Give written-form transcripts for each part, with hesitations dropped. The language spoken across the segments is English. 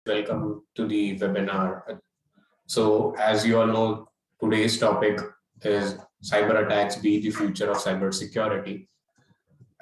Welcome to the webinar. So, as you all know, today's topic is cyber attacks be the future of cybersecurity.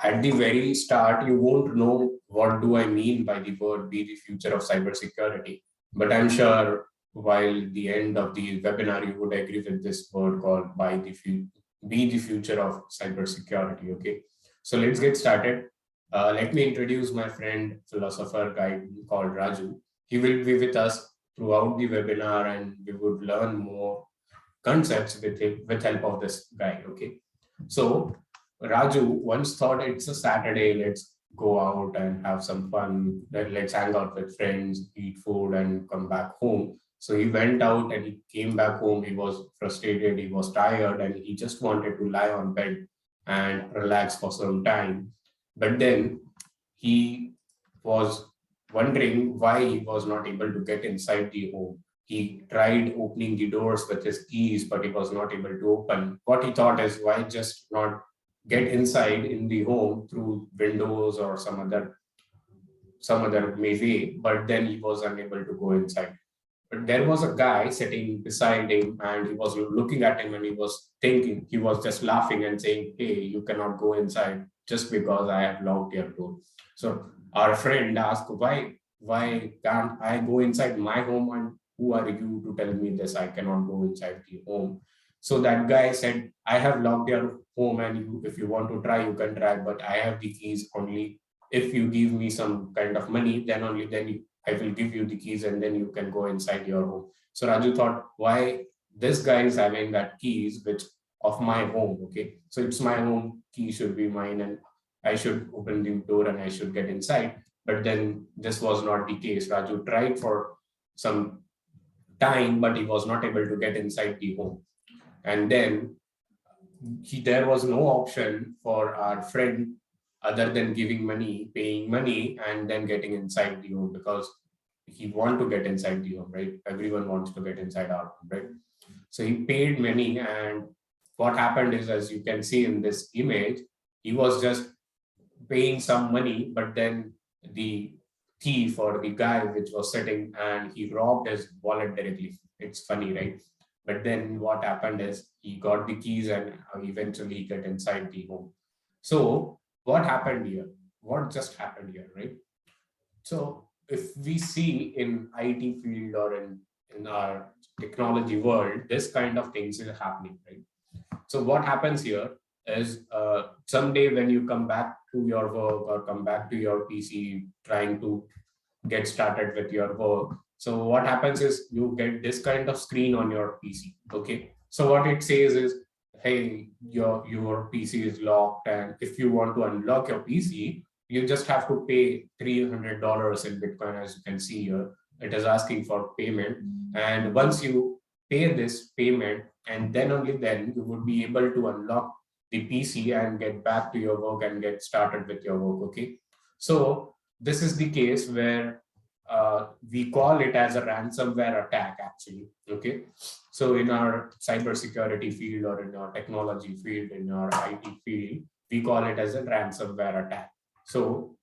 At the very start, you won't know what do I mean by the word be the future of cybersecurity, but I'm sure while the end of the webinar, you would agree with this word called be the future of cybersecurity. Okay, so let's get started. Let me introduce my friend, philosopher guide called Raju. He will be with us throughout the webinar, and we would learn more concepts with him with help of this guy. Okay, so Raju once thought it's a Saturday, let's go out and have some fun. Let's hang out with friends, eat food, and come back home. So he went out and he came back home. He was frustrated, he was tired, and he just wanted to lie on bed and relax for some time. But then he was wondering why he was not able to get inside the home. He tried opening the doors with his keys, but he was not able to open. What he thought is, why just not get inside in the home through windows or some other way, but then he was unable to go inside. But there was a guy sitting beside him and he was looking at him and he was thinking, he was just laughing and saying, hey, you cannot go inside just because I have locked your door. So our friend asked, why can't I go inside my home, and who are you to tell me this? I cannot go inside the home. So that guy said, I have locked your home, and if you want to try, you can try, but I have the keys only. If you give me some kind of money, then only then I will give you the keys and then you can go inside your home. So Raju thought, why this guy is having that keys which of my home? Okay, so it's my home, key should be mine, and I should open the door and I should get inside. But then this was not the case. Raju tried for some time, but he was not able to get inside the home. And then there was no option for our friend other than giving money, paying money, and then getting inside the home, because he want to get inside the home, right? Everyone wants to get inside our home, right? So he paid money, and what happened is, as you can see in this image, he was just paying some money, but then the thief or the guy which was sitting and he robbed his wallet directly. It's funny, right? But then what happened is he got the keys and eventually he got inside the home. So what happened here? What just happened here, right? So if we see in IT field or in our technology world, this kind of things is happening, right? So what happens here is someday when you come back to your work or come back to your PC trying to get started with your work. So what happens is you get this kind of screen on your PC. Okay. So what it says is, hey, your PC is locked, and if you want to unlock your PC, you just have to pay $300 in Bitcoin, as you can see here. It is asking for payment, and once you pay this payment, and then only then you would be able to unlock the PC and get back to your work and get started with your work. Okay, so this is the case where we call it as a ransomware attack, actually. Okay, so in our cybersecurity field or in our technology field, in our IT field, we call it as a ransomware attack. So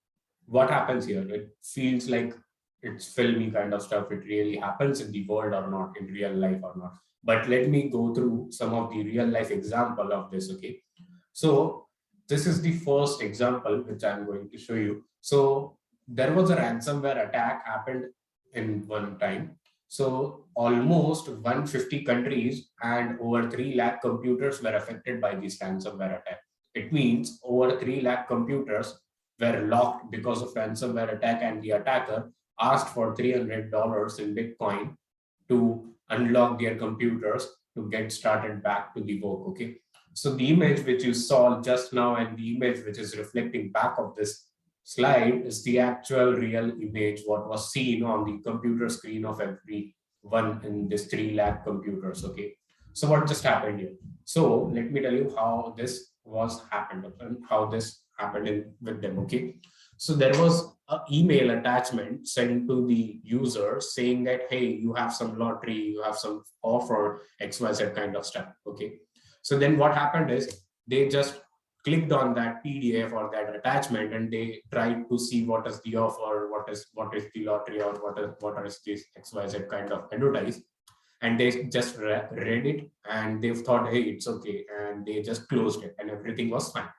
what happens here? It feels like it's filmy kind of stuff. It really happens in the world or not, in real life or not. But let me go through some of the real life example of this. Okay, so this is the first example which I'm going to show you. So there was a ransomware attack happened in one time. So almost 150 countries and over 3 lakh computers were affected by this ransomware attack. It means over 3 lakh computers were locked because of ransomware attack, and the attacker asked for $300 in Bitcoin to unlock their computers to get started back to the work. Okay, so the image which you saw just now and the image which is reflecting back of this slide is the actual real image what was seen on the computer screen of every one in this 3 lakh computers. Okay, so what just happened here? So let me tell you how this was happened and how this happened with them. Okay, so there was an email attachment sent to the user saying that, hey, you have some lottery, you have some offer, XYZ kind of stuff. Okay, so then what happened is they just clicked on that PDF or that attachment, and they tried to see what is the offer, what is the lottery, or what is this XYZ kind of advertise, and they just read it and they thought, hey, it's okay, and they just closed it and everything was fine.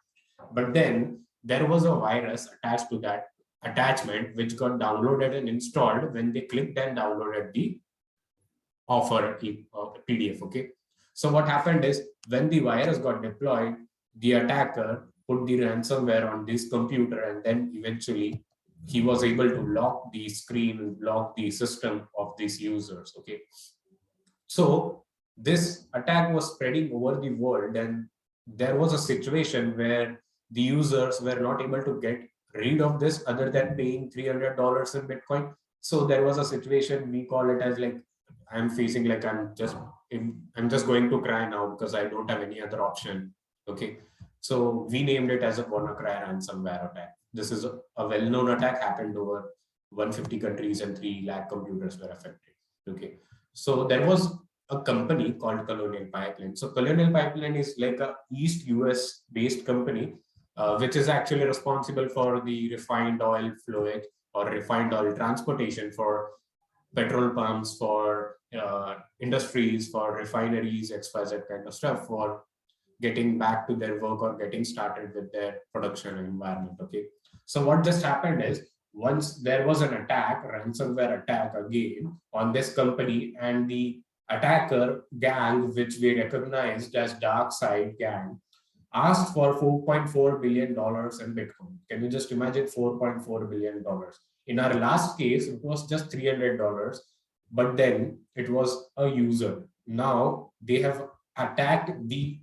But then there was a virus attached to that attachment which got downloaded and installed when they clicked and downloaded the offer PDF. Okay. So what happened is when the virus got deployed, the attacker put the ransomware on this computer, and then eventually he was able to lock the screen, lock the system of these users. Okay. So this attack was spreading over the world, and there was a situation where the users were not able to get rid of this other than paying $300 in Bitcoin. So there was a situation, we call it as like, I'm facing like I'm just going to cry now because I don't have any other option. Okay. So we named it as a WannaCry ransomware attack. This is a well-known attack, happened over 150 countries and 3 lakh computers were affected. Okay. So there was a company called Colonial Pipeline. So Colonial Pipeline is like a East US based company, which is actually responsible for the refined oil flowage or refined oil transportation for petrol pumps, for industries, for refineries, XYZ kind of stuff, for getting back to their work or getting started with their production environment. Okay. So what just happened is once there was an attack, ransomware attack again on this company, and the attacker gang, which we recognized as dark side gang, asked for $4.4 billion in Bitcoin. Can you just imagine $4.4 billion? In our last case, it was just $300, but then it was a user. Now they have attacked the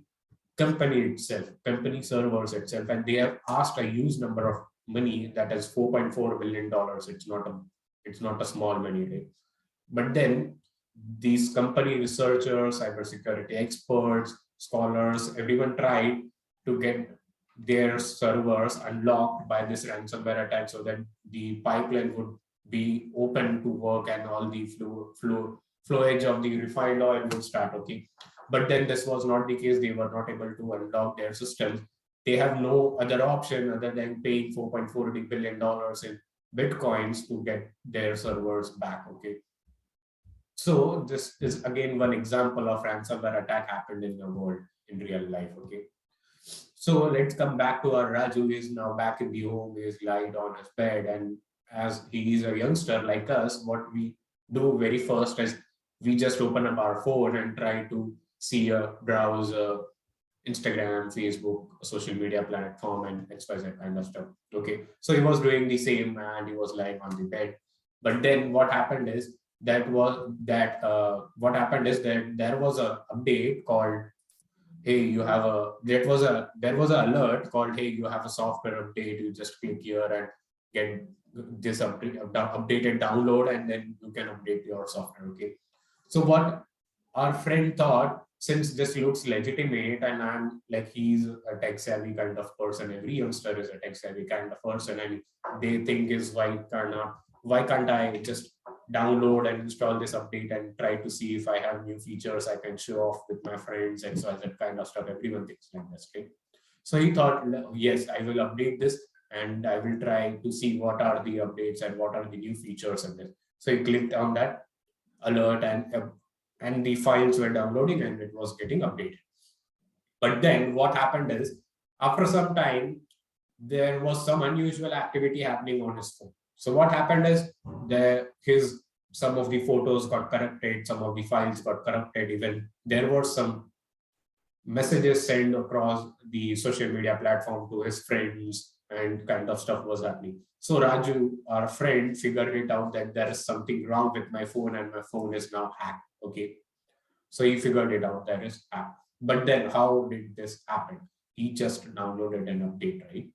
company itself, company servers itself, and they have asked a huge number of money, that is $4.4 billion. It's not a small money, right? But then these company researchers, cybersecurity experts, scholars, everyone tried to get their servers unlocked by this ransomware attack so that the pipeline would be open to work and all the flowage of the refined oil would start. Okay. But then this was not the case. They were not able to unlock their systems. They have no other option other than paying $4.4 billion in Bitcoins to get their servers back. Okay. So this is again one example of ransomware attack happened in the world in real life. Okay. So let's come back to our Raju. He is now back in the home. He is lied on his bed, and as he is a youngster like us, what we do very first is we just open up our phone and try to see a browser, Instagram, Facebook, social media platform, and XYZ kind of stuff. Okay. So he was doing the same and he was lying on the bed. But then what happened is that there was a update called, hey, you have a there was an alert called, hey, you have a software update. You just click here and get this updated download, and then you can update your software. Okay. So what our friend thought, since this looks legitimate and I'm like, he's a tech savvy kind of person, every youngster is a tech savvy kind of person, and they think is why can't I just download and install this update and try to see if I have new features I can show off with my friends, XYZ kind of stuff. Everyone thinks like this, right? So he thought, yes, I will update this and I will try to see what are the updates and what are the new features in this. So he clicked on that alert, and the files were downloading and it was getting updated. But then what happened is, after some time, there was some unusual activity happening on his phone. So what happened is some of the photos got corrupted, some of the files got corrupted, even there were some messages sent across the social media platform to his friends and kind of stuff was happening. So Raju, our friend, figured it out that there is something wrong with my phone and my phone is now hacked. Okay. So he figured it out, that is hacked. But then how did this happen? He just downloaded an update, right?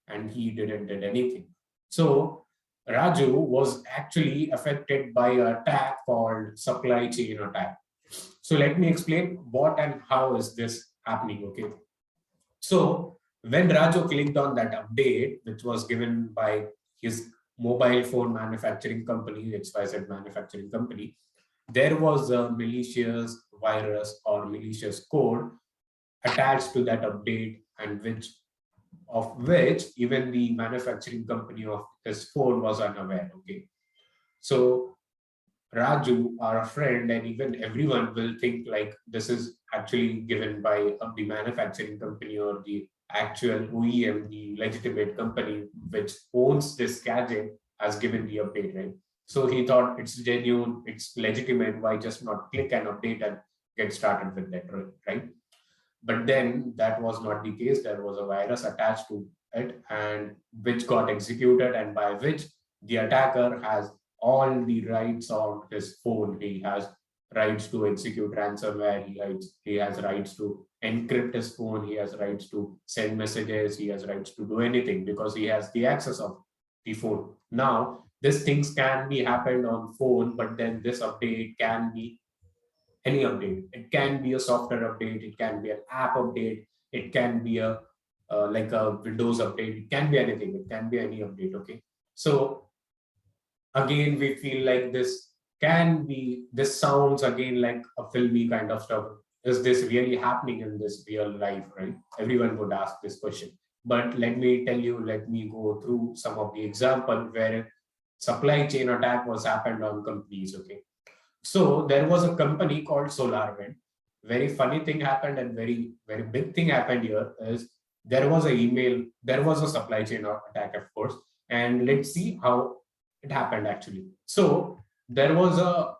And he didn't did anything. So Raju was actually affected by an attack called supply chain attack. So let me explain what and how is this happening. Okay. So when Raju clicked on that update, which was given by his mobile phone manufacturing company, XYZ manufacturing company, there was a malicious virus or malicious code attached to that update, and which of which even the manufacturing company of his phone was unaware. Okay. So Raju, our friend, and even everyone will think like this is actually given by the manufacturing company or the actual OEM, the legitimate company which owns this gadget, has given the update, right? So he thought it's genuine, it's legitimate. Why just not click and update and get started with that, right? But then that was not the case. There was a virus attached to it, and which got executed, and by which the attacker has all the rights on his phone. He has rights to execute ransomware. He has rights to encrypt his phone. He has rights to send messages. He has rights to do anything because he has the access of the phone. Now, these things can be happened on phone, but then this update can be any update. It can be a software update, it can be an app update, it can be a like a Windows update, it can be anything, it can be any update. Okay. So again, we feel like this sounds again like a filmy kind of stuff. Is this really happening in this real life, right? Everyone would ask this question. But let me tell you, let me go through some of the example where supply chain attack was happened on companies. Okay. So there was a company called SolarWind. Very funny thing happened, and very, very big thing happened here is there was a email, there was a supply chain attack, of course. And let's see how it happened actually. So there was a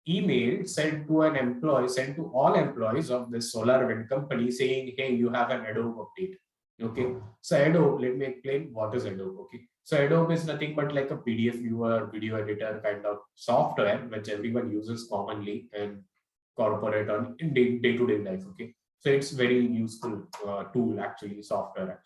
email sent to an employee, sent to all employees of this SolarWind company saying, hey, you have an Adobe update. Okay. So Adobe, let me explain what is Adobe. Okay. So Adobe is nothing but like a PDF viewer, video editor kind of software which everyone uses commonly and corporate on in day-to-day life. Okay. So it's very useful tool actually, software.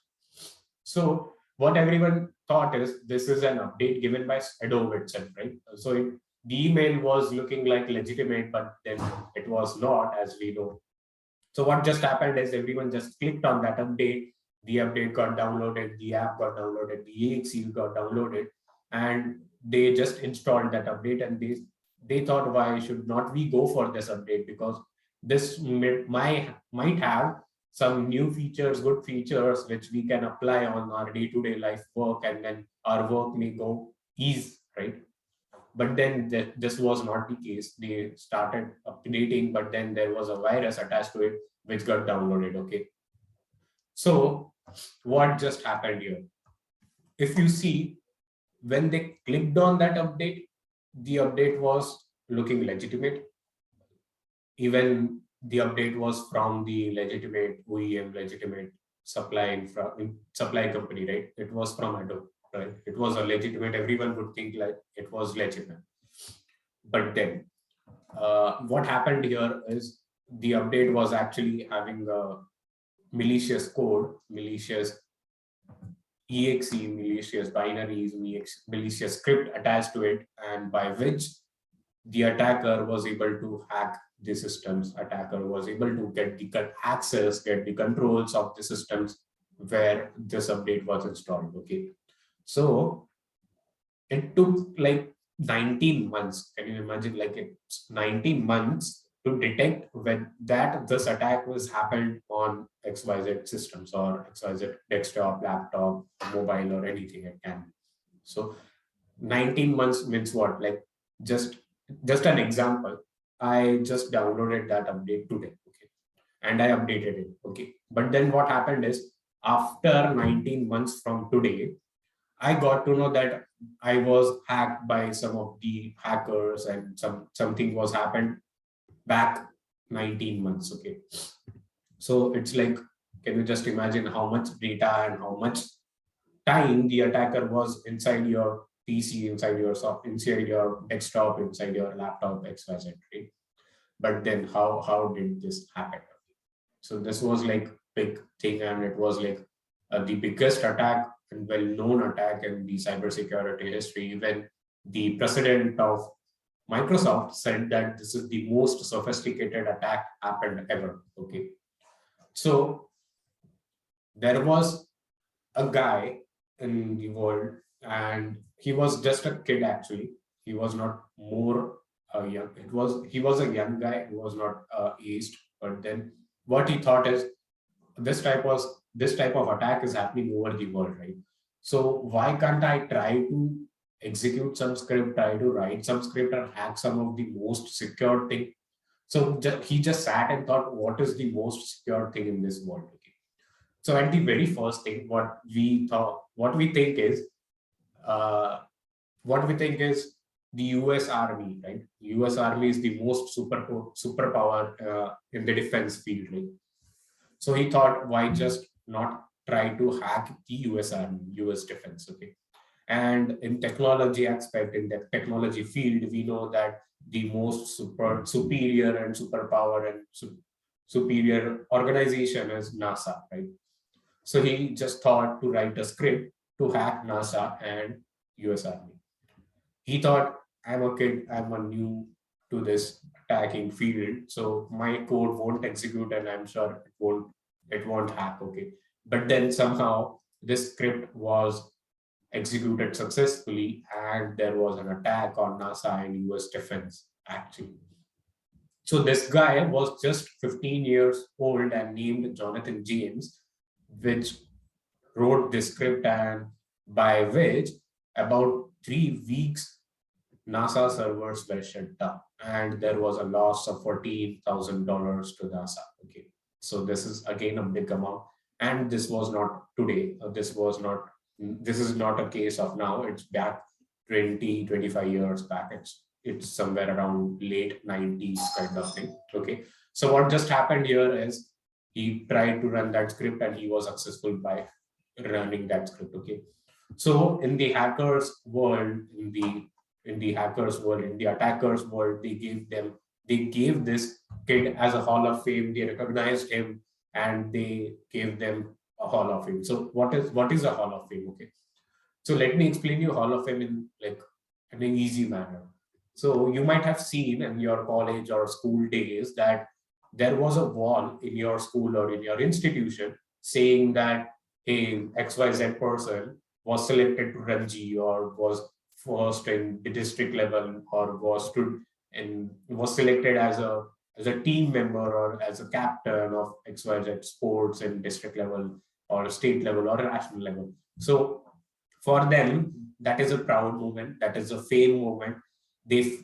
So what everyone thought is this is an update given by Adobe itself, right? So the email was looking like legitimate, but then it was not, as we know. So what just happened is everyone just clicked on that update. The update got downloaded, the app got downloaded, the exe got downloaded, and they just installed that update. And they thought, why should not we go for this update? Because this might have some new features, good features, which we can apply on our day-to-day life work, and then our work may go ease, right? But then this was not the case. They started updating, but then there was a virus attached to it which got downloaded. Okay. So what just happened here? If you see, when they clicked on that update, the update was looking legitimate. Even the update was from the legitimate OEM, legitimate supply company, right? It was from Adobe, right? It was a legitimate. Everyone would think like it was legitimate. But then what happened here is the update was actually having a malicious code, malicious exe, malicious binaries, malicious script attached to it, and by which the attacker was able to hack the systems. Attacker was able to get the access, get the controls of the systems where this update was installed. Okay, so it took like 19 months. Can you imagine? Like it's 19 months to detect when that this attack was happened on XYZ systems or XYZ desktop, laptop, mobile, or anything it can be. So 19 months means what? Like just just an example. I just downloaded that update today. Okay. And I updated it. Okay. But then what happened is after 19 months from today, I got to know that I was hacked by some of the hackers, and something was happened back 19 months. Okay. So it's like, can you just imagine how much data and how much time the attacker was inside your PC, inside your desktop, inside your laptop, XYZ, right? But then how did this happen? So this was like big thing, and it was like the biggest attack and well-known attack in the cybersecurity history. When the president of Microsoft said that this is the most sophisticated attack happened ever. Okay, so there was a guy in the world, and he was just a kid actually. He was not more young. He was a young guy. He was not aged. But then what he thought is this type of attack is happening over the world, right? So why can't I try to execute some script, try to write some script or hack some of the most secure thing? So he just sat and thought, what is the most secure thing in this world? Okay. So at the very first thing, what we think is, uh, the U.S. Army, right? U.S. Army is the most superpower in the defense field, right? So he thought, why just not try to hack the US Army, US defense? Okay. And in technology aspect, in the technology field, we know that the most superior and superpower and superior organization is NASA, right? So he just thought to write a script to hack NASA and US Army. He thought, I'm a kid, I'm a new to this attacking field, so my code won't execute and I'm sure it won't hack. Okay. But then somehow this script was executed successfully and there was an attack on NASA and US defense actually. So this guy was just 15 years old and named Jonathan James, which wrote this script, and by which about 3 weeks NASA servers were shut down and there was a loss of $14,000 to NASA. Okay. So this is again a big amount. And this was not today. This is not a case of now. It's back 20, 25 years back. It's somewhere around late 90s kind of thing. Okay. So what just happened here is he tried to run that script and he was successful by running that script. Okay. So in the hackers world, in the attackers world, they gave this kid as a Hall of Fame. They recognized him and they gave them a Hall of Fame. So what is a Hall of Fame? Okay. So let me explain you Hall of Fame in an easy manner. So you might have seen in your college or school days that there was a wall in your school or in your institution saying that, hey, XYZ person was selected to Ranji or was first in the district level or was selected as a team member or as a captain of XYZ sports in district level or state level or national level. So for them, that is a proud moment, that is a fame moment. They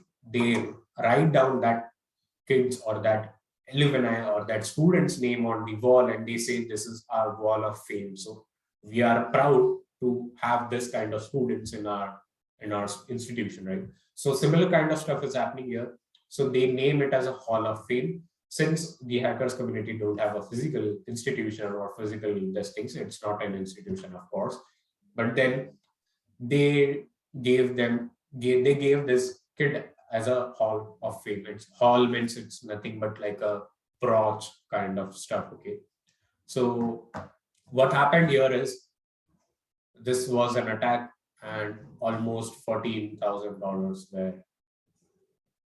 write down that kids or that alumni or that student's name on the wall and they say this is our wall of fame. So we are proud to have this kind of students in our institution, right? So similar kind of stuff is happening here. So they name it as a Hall of Fame. Since the hackers community don't have a physical institution or physical things, it's not an institution, of course. But then they they gave this kid as a Hall of Fame. It's hall means it's nothing but like a broch kind of stuff. Okay. So what happened here is this was an attack and almost $14,000 were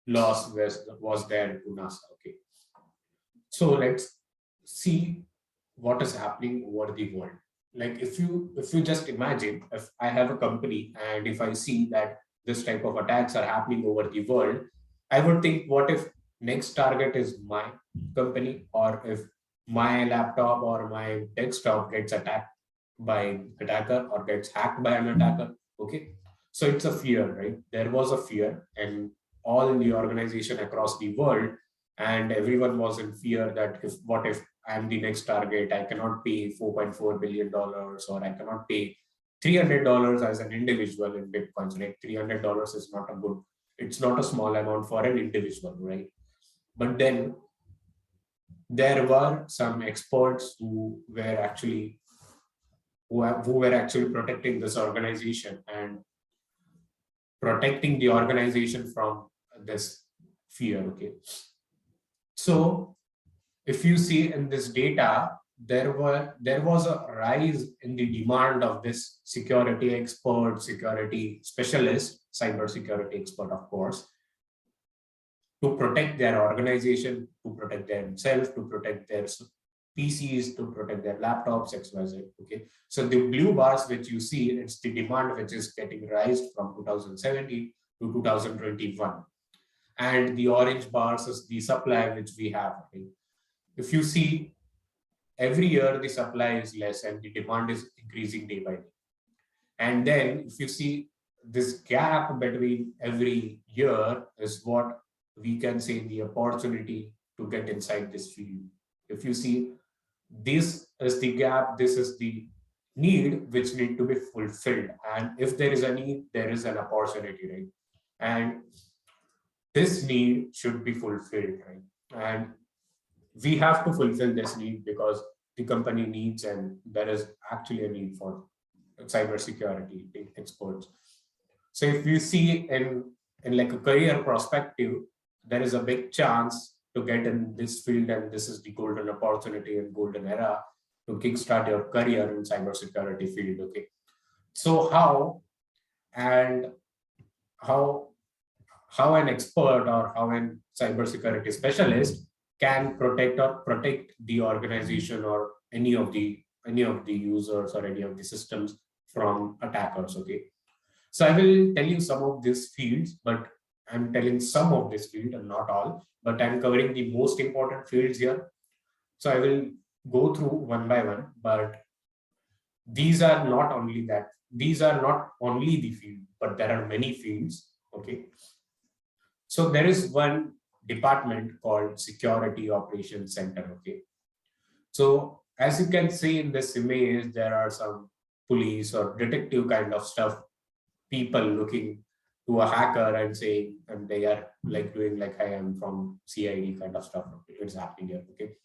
loss was there to NASA. Okay. So let's see what is happening over the world. Like if you just imagine, if I have a company and if I see that this type of attacks are happening over the world, I would think, what if next target is my company, or if my laptop or my desktop gets attacked by attacker or gets hacked by an attacker? Okay. So it's a fear, right? There was a fear and all the organization across the world, and everyone was in fear that if what if I'm the next target, I cannot pay $4.4 billion or I cannot pay $300 as an individual in Bitcoins. Like $300 is not a good, it's not a small amount for an individual, right? But then there were some experts who were actually protecting this organization and protecting the organization from this fear. Okay. So if you see in this data, there was a rise in the demand of this security expert, security specialist, cyber security expert, of course, to protect their organization, to protect themselves, to protect their PCs, to protect their laptops, XYZ. Okay. So the blue bars which you see, it's the demand which is getting raised from 2017 to 2021. And the orange bars is the supply which we have. Okay. If you see, every year the supply is less and the demand is increasing day by day. And then if you see this gap between every year is what we can say the opportunity to get inside this field. If you see, this is the gap, this is the need which need to be fulfilled. And if there is a need, there is an opportunity, right? And this need should be fulfilled, right? And we have to fulfill this need because the company needs, and there is actually a need for cybersecurity experts. So if you see in like a career perspective, there is a big chance to get in this field, and this is the golden opportunity and golden era to kickstart your career in cybersecurity field. Okay, so and how how an expert or how an cybersecurity specialist can protect the organization or any of the users or any of the systems from attackers. Okay, so I will tell you some of these fields, but I'm telling some of this field and not all, but I'm covering the most important fields here. So I will go through one by one, but these are not only the field, but there are many fields. Okay, so there is one department called Security Operations Center. Okay. So as you can see in this image, there are some police or detective kind of stuff, people looking to a hacker and saying, and they are like doing like I am from CID kind of stuff. It's happening here. Okay.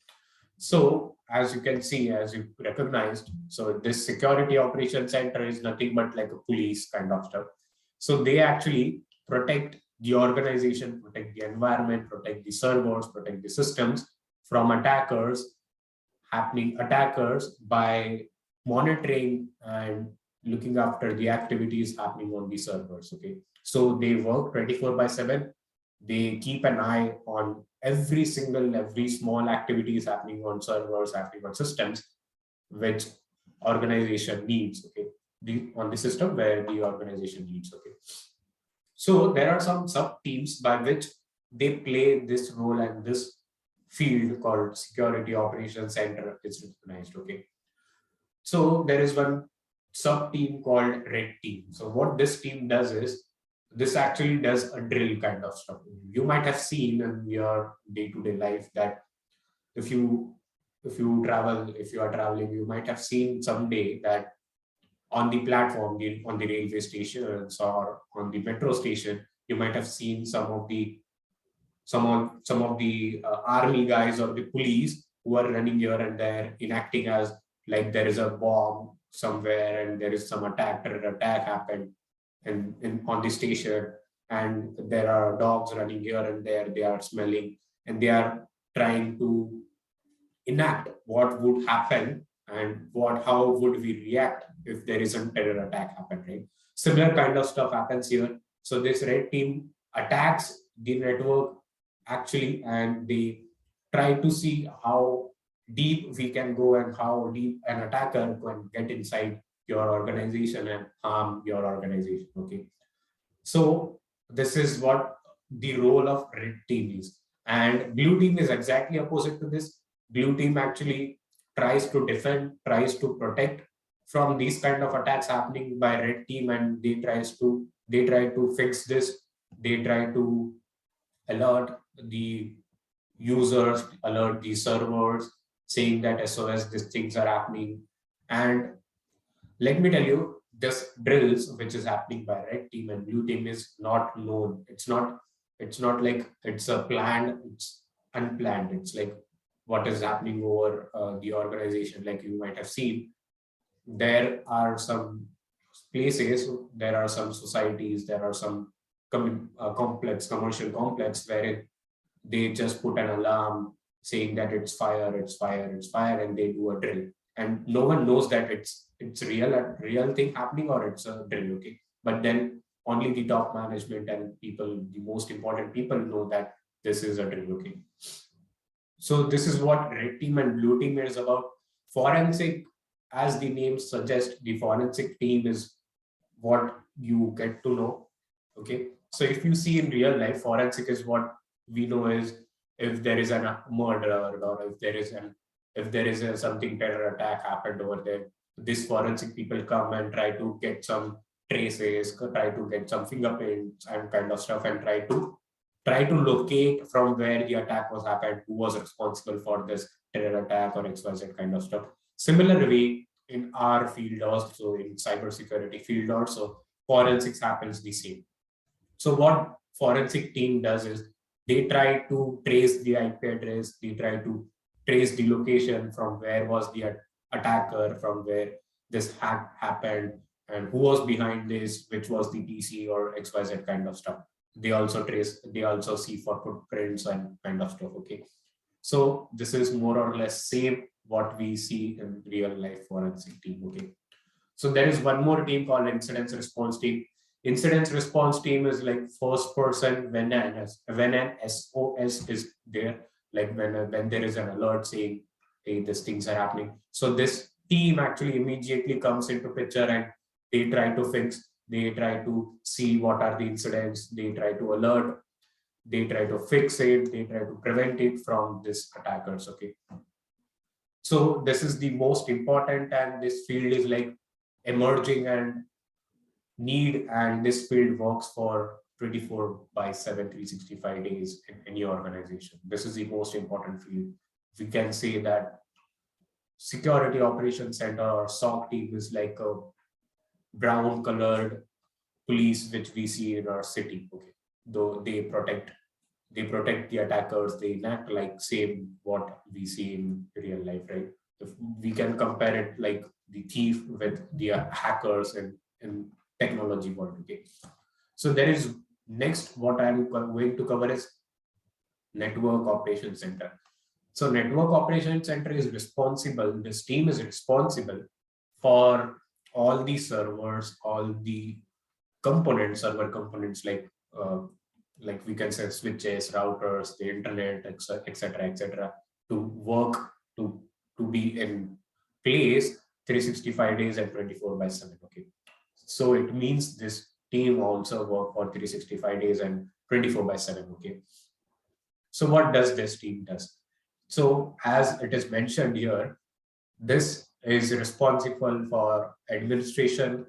So as you can see, as you recognized, so this Security Operations Center is nothing but like a police kind of stuff. So they actually protect the organization, protect the environment, protect the servers, protect the systems from attackers by monitoring and looking after the activities happening on the servers. Okay, so they work 24/7. They keep an eye on every small activities happening on servers, happening on systems, which organization needs. Okay, on the system where the organization needs. Okay, so there are some sub teams by which they play this role, and this field called Security Operations Center is recognized. Okay, so there is one sub team called Red Team. So what this team does is this actually does a drill kind of stuff. You might have seen in your day-to-day life that if you if you are traveling, you might have seen someday that on the platform, on the railway stations or on the metro station, you might have seen some of the army guys or the police who are running here and there, enacting as like there is a bomb somewhere and there is some terror attack happened on the station, and there are dogs running here and there, they are smelling, and they are trying to enact what would happen and how would we react if there is a terror attack happen, right? Similar kind of stuff happens here. So this red team attacks the network actually, and they try to see how deep we can go and how deep an attacker can get inside your organization and harm your organization. Okay, so this is what the role of red team is, and blue team is exactly opposite to this. Blue team actually tries to defend, tries to protect from these kind of attacks happening by red team, and they try to fix this. They try to alert the users, alert the servers, saying that SOS, these things are happening. And let me tell you, this drills which is happening by red team and blue team is not known. It's not like it's a planned, it's unplanned. It's like what is happening over the organization. Like you might have seen, there are some places, there are some societies, there are some commercial complex where they just put an alarm saying that it's fire, it's fire, it's fire, and they do a drill, and no one knows that it's a real thing happening or it's a drill. Okay, but then only the top management and people, the most important people, know that this is a drill. Okay, so this is what red team and blue team is about. Forensic, as the name suggests, the forensic team is what you get to know. Okay, so if you see in real life, forensic is what we know is if there is a murder or if there is an if there is something terror attack happened over there, this forensic people come and try to get some traces, try to get some fingerprints and kind of stuff, and try to locate from where the attack was happened, who was responsible for this terror attack or XYZ kind of stuff. Similar way in our field also, in cybersecurity field also, forensics happens the same. So what forensic team does is they try to trace the IP address, they try to trace the location from where was the attacker, from where this hack happened, and who was behind this, which was the PC or XYZ kind of stuff. They also see for footprints and kind of stuff. Okay. So this is more or less same what we see in real life forensic team. Okay. So there is one more team called incident response team. Incident response team is like first person when an SOS is there, like when there is an alert saying, hey, these things are happening. So this team actually immediately comes into picture and they try to fix, they try to see what are the incidents, they try to alert, they try to fix it, they try to prevent it from these attackers. Okay. So this is the most important, and this field is like emerging and need, and this field works for 24 by 7 365 days in any organization. This is the most important field. We can say that security operations center or SOC team is like a brown colored police which we see in our city. Okay, though they protect the attackers, they act like same what we see in real life, right? If we can compare it like the thief with the hackers in technology world. Okay, so there is next what I'm going to cover is network operations center. So network operations center is responsible, this team is responsible for all the servers, all the components, server components like we can say switches, routers, the internet, etc., etc., to work, to be in place 365 days and 24 by 7. Okay, so it means this team also work for 365 days and 24 by 7. Okay, so what does this team does? So as it is mentioned here, this is responsible for administration,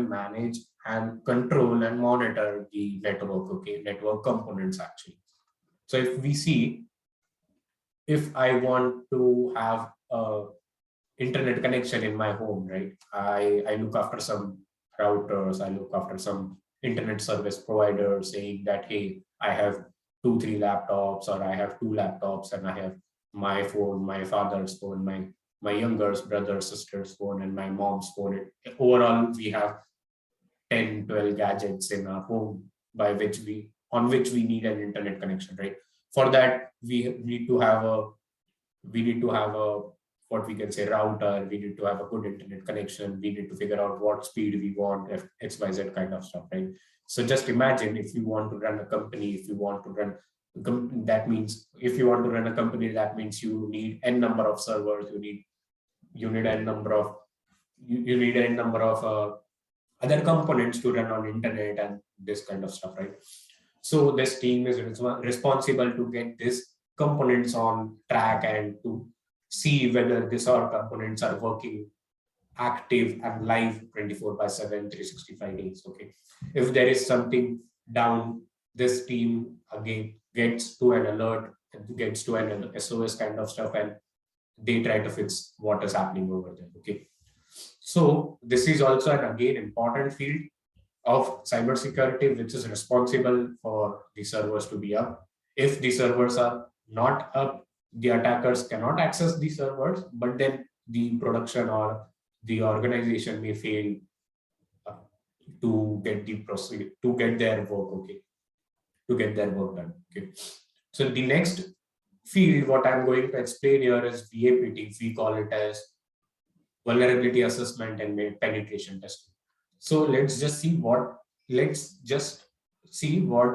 manage, and control and monitor the network. Okay, network components actually. So if we see, if I want to have a internet connection in my home, right? I look after some routers, I look after some internet service providers saying that, hey, I have 2, 3 laptops, or I have 2 laptops, and I have my phone, my father's phone, my younger brother, sister's phone, and my mom's phone. Overall, we have 10, 12 gadgets in our home on which we need an internet connection, right? For that, we need to have a what we can say router, we need to have a good internet connection, we need to figure out what speed we want, XYZ kind of stuff, right? So just imagine if you want to run a company, that means if you want to run a company, that means you need n number of servers, you need n number of you need n number of other components to run on internet and this kind of stuff, right? So this team is responsible to get these components on track and to see whether these all components are working active and live 24 by 7 365 days. Okay, if there is something down, this team again gets to an alert, gets to an SOS kind of stuff, and they try to fix what is happening over there. Okay, so this is also an again important field of cybersecurity, which is responsible for the servers to be up. If the servers are not up, the attackers cannot access the servers, but then the production or the organization may fail uh, to get their work. Okay, to get their work done. Okay, so the next field what I'm going to explain here is VAPT. We call it as vulnerability assessment and penetration testing. So let's just see what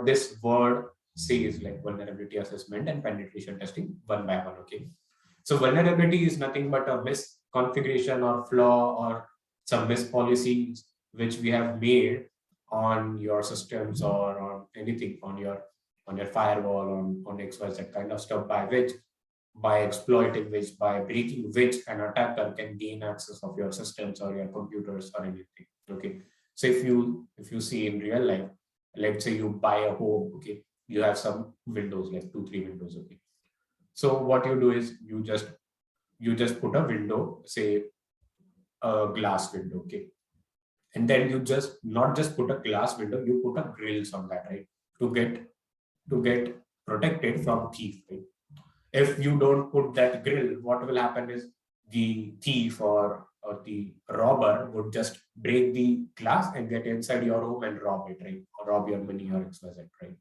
this word says, like vulnerability assessment and penetration testing, one by one. Okay, so vulnerability is nothing but a misconfiguration or flaw or some mispolicies which we have made on your systems or on anything, on your firewall, on XYZ kind of stuff, by which by exploiting which, by breaking which, an attacker can gain access of your systems or your computers or anything. Okay. So if you see in real life, let's say you buy a home, okay, you have some windows, like 2, 3 windows, okay. So what you do is you just put a window, say a glass window, okay, and then you just not just put a glass window, you put a grills on that, right, to get protected from thief, right? If you don't put that grill, what will happen is the thief or the robber would just break the glass and get inside your home and rob it, right? Or rob your money or XYZ, right?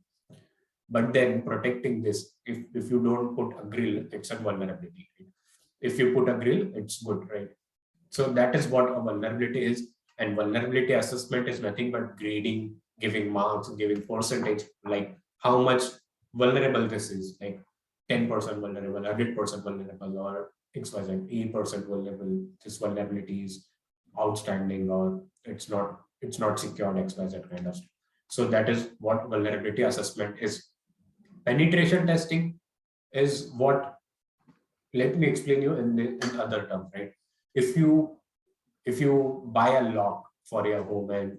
But then protecting this, if you don't put a grill, it's a vulnerability. Right? If you put a grill, it's good, right? So that is what a vulnerability is. And vulnerability assessment is nothing but grading, giving marks, giving percentage, like how much vulnerable this is, like 10% vulnerable, 100% vulnerable, or XYZ, 8% vulnerable. This vulnerability is outstanding, or it's not secured, XYZ kind of stuff. So that is what vulnerability assessment is. Penetration testing is what, let me explain you in other terms, right? If you buy a lock for your home, and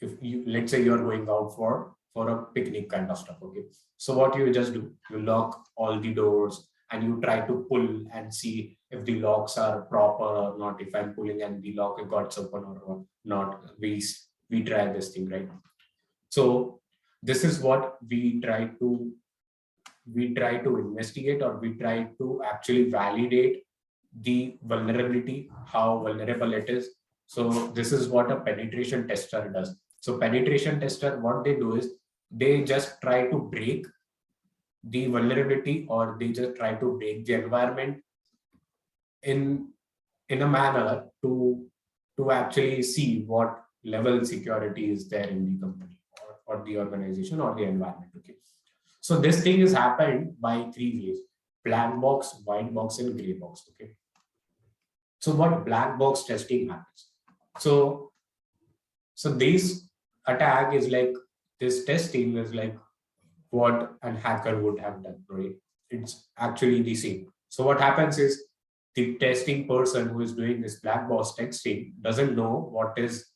if you, let's say you're going out for a picnic kind of stuff, okay, so what you just do, you lock all the doors and you try to pull and see if the locks are proper or not. If I'm pulling and the lock got open or not, we try this thing, right? So this is what we try to investigate, or we try to actually validate the vulnerability, how vulnerable it is. So this is what a penetration tester does. So penetration tester, what they do is they just try to break the vulnerability, or they just try to break the environment in a manner to actually see what level security is there in the company, or the organization or the environment. Okay. So this thing is happened by 3 ways: black box, white box, and gray box. Okay. So what black box testing happens? So this attack is like, this testing is like what an hacker would have done, right? It's actually the same. So what happens is the testing person who is doing this black box testing doesn't know what is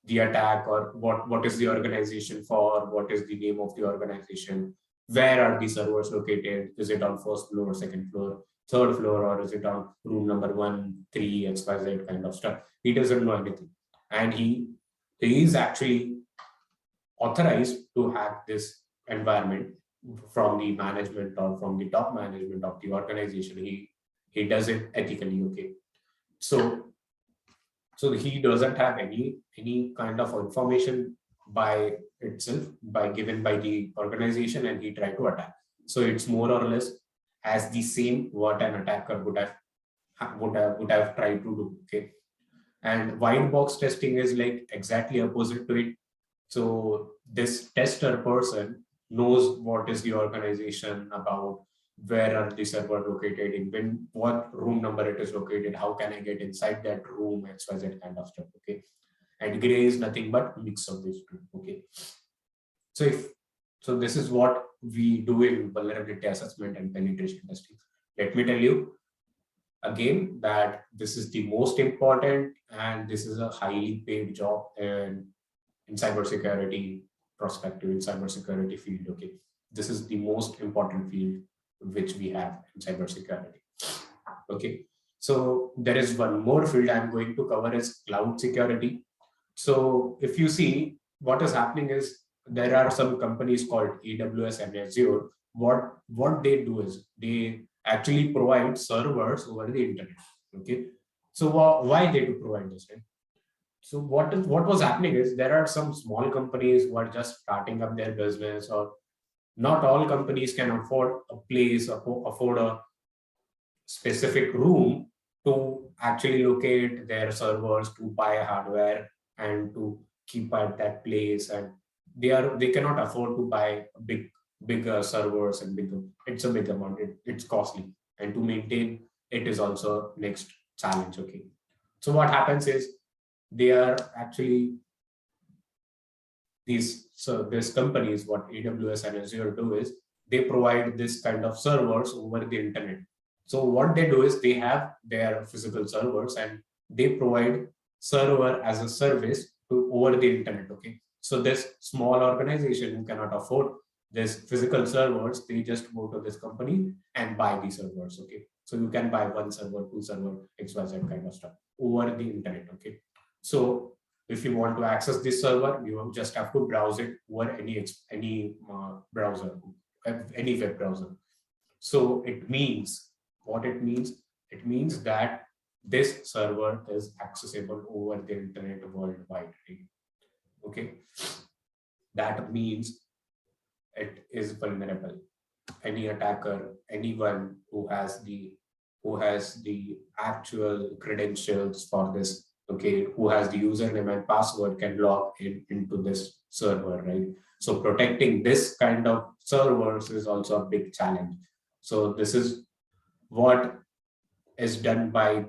the attack, or what is the organization for, what is the name of the organization, where are the servers located, is it on first floor, second floor, third floor, or is it on room number 1, 3, XYZ kind of stuff. He doesn't know anything, and he is actually authorized to hack this environment from the management or from the top management of the organization. He does it ethically, okay. So he doesn't have any kind of information by itself, by given by the organization, and he tried to attack. So it's more or less as the same what an attacker would have tried to do, okay. And white box testing is like exactly opposite to it. So this tester person knows what is the organization about, where are the server located, in what room number it is located, how can I get inside that room, XYZ kind of stuff. Okay. And gray is nothing but mix of these two. Okay. So this is what we do in vulnerability assessment and penetration testing. Let me tell you again that this is the most important, and this is a highly paid job in cybersecurity perspective, in cybersecurity field. Okay, this is the most important field which we have in cybersecurity. Okay, so there is one more field I'm going to cover, is cloud security. So if you see, what is happening is there are some companies called AWS and Azure. What they do is they actually provide servers over the internet. Okay, so why they do provide this, right? So what was happening is there are some small companies who are just starting up their business, or not all companies can afford a place, or afford a specific room to actually locate their servers, to buy hardware and to keep at that place, and they cannot afford to buy bigger servers, and bigger, it's a big amount, it's costly, and to maintain it is also next challenge. Okay, so what happens is they are actually these companies, what AWS and Azure do is they provide this kind of servers over the internet. So what they do is they have their physical servers and they provide server as a service to over the internet. Okay. So this small organization who cannot afford this physical servers, they just go to this company and buy the servers. Okay. So you can buy one server, two server, XYZ kind of stuff over the internet. Okay. So if you want to access this server, you just have to browse it over any browser, any web browser. So it means what it means. It means that this server is accessible over the internet worldwide. Right? Okay, that means it is vulnerable. Any attacker, anyone who has the actual credentials for this, okay, who has the username and password can log into this server, right? So protecting this kind of servers is also a big challenge. So this is what is done by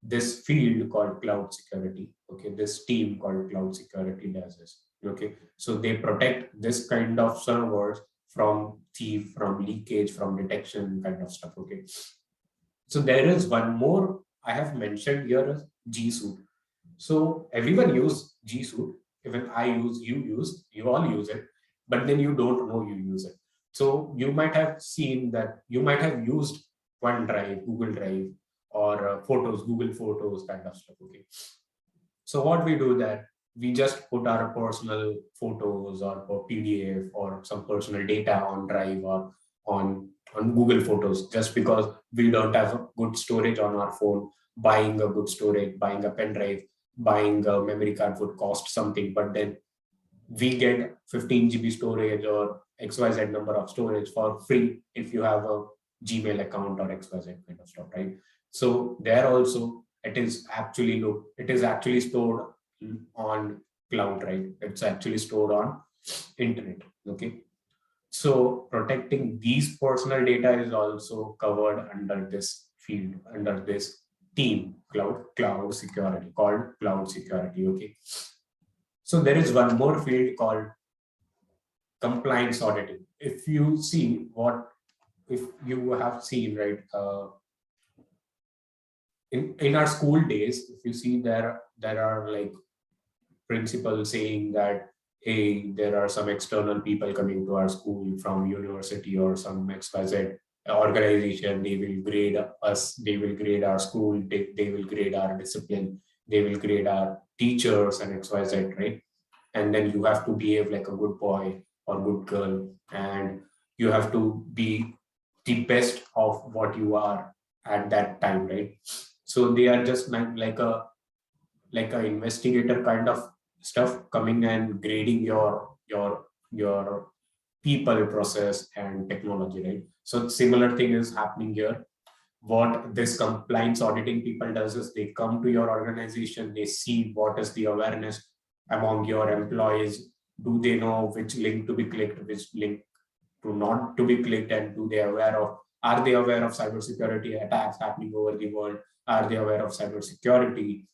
this field called cloud security. Okay, this team called cloud security does this. Okay, so they protect this kind of servers from thief, from leakage, from detection kind of stuff. Okay, so there is one more I have mentioned here is G Suite. So everyone use G Suite. Even I use, you all use it, but then you don't know you use it. So you might have seen that you might have used OneDrive, Google Drive, or Photos, Google Photos kind of stuff. Okay. So what we do that we just put our personal photos or PDF or some personal data on Drive or on Google Photos just because we don't have a good storage on our phone. Buying a good storage, buying a pen drive, buying a memory card would cost something, but then we get 15 GB storage or XYZ number of storage for free if you have a Gmail account or XYZ kind of stuff, right? So there also it is actually stored on cloud, right? It's actually stored on internet. Okay. So protecting these personal data is also covered under this field, under this team, cloud security, called cloud security. Okay. So there is one more field called compliance auditing. If you see if you have seen, right, in our school days, if you see there are like principals saying that, hey, there are some external people coming to our school from university or some XYZ organization, they will grade us, they will grade our school, they will grade our discipline, they will grade our teachers and XYZ, right? And then you have to behave like a good boy or good girl, and you have to be the best of what you are at that time, right? So they are just like a investigator kind of stuff, coming and grading your people, process, and technology, right? So similar thing is happening here. What this compliance auditing people does is they come to your organization, they see what is the awareness among your employees. Do they know which link to be clicked, which link to not to be clicked, and are they aware of cybersecurity attacks happening over the world? Are they aware of cybersecurity?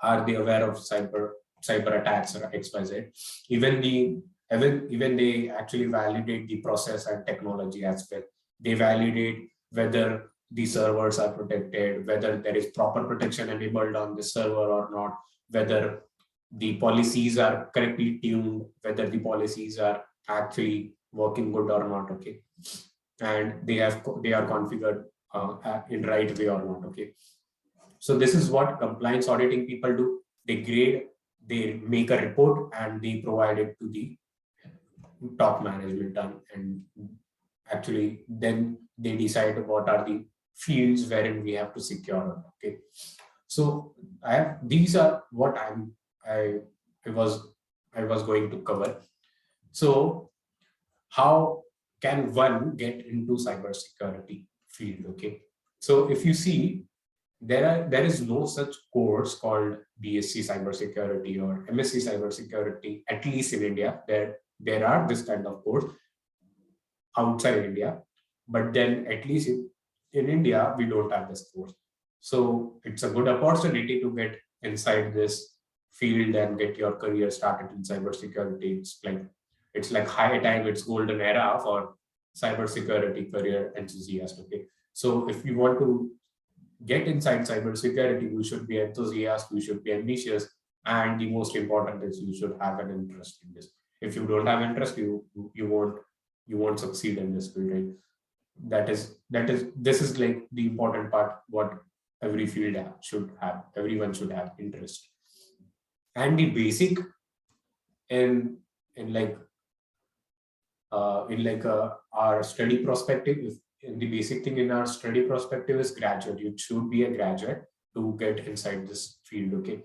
Are they aware of cyber attacks or XYZ? Even even they actually validate the process and technology aspect. They validate whether the servers are protected, whether there is proper protection enabled on the server or not, whether the policies are correctly tuned, whether the policies are actually working good or not. Okay, and they are configured in right way or not. Okay, so this is what compliance auditing people do. They make a report and they provide it to the top management, and actually then they decide what are the fields wherein we have to secure. Okay, so these are what I I was I was going to cover. So how can one get into cybersecurity field? Okay, so if you see, there is no such course called BSc cybersecurity or MSc cybersecurity, at least in India. There are this kind of course outside India, but then at least in India we don't have this course. So it's a good opportunity to get inside this field and get your career started in cybersecurity. It's like high time, it's golden era cybersecurity career enthusiast. Okay, so if you want to get inside cybersecurity, you should be enthusiastic, you should be ambitious, and the most important is you should have an interest in this. If you don't have interest, you won't succeed in this field, right? That is this is like the important part. What every field should have, everyone should have interest. And the basic in in like our study perspective, in the basic thing in our study perspective is graduate. You should be a graduate to get inside this field. Okay,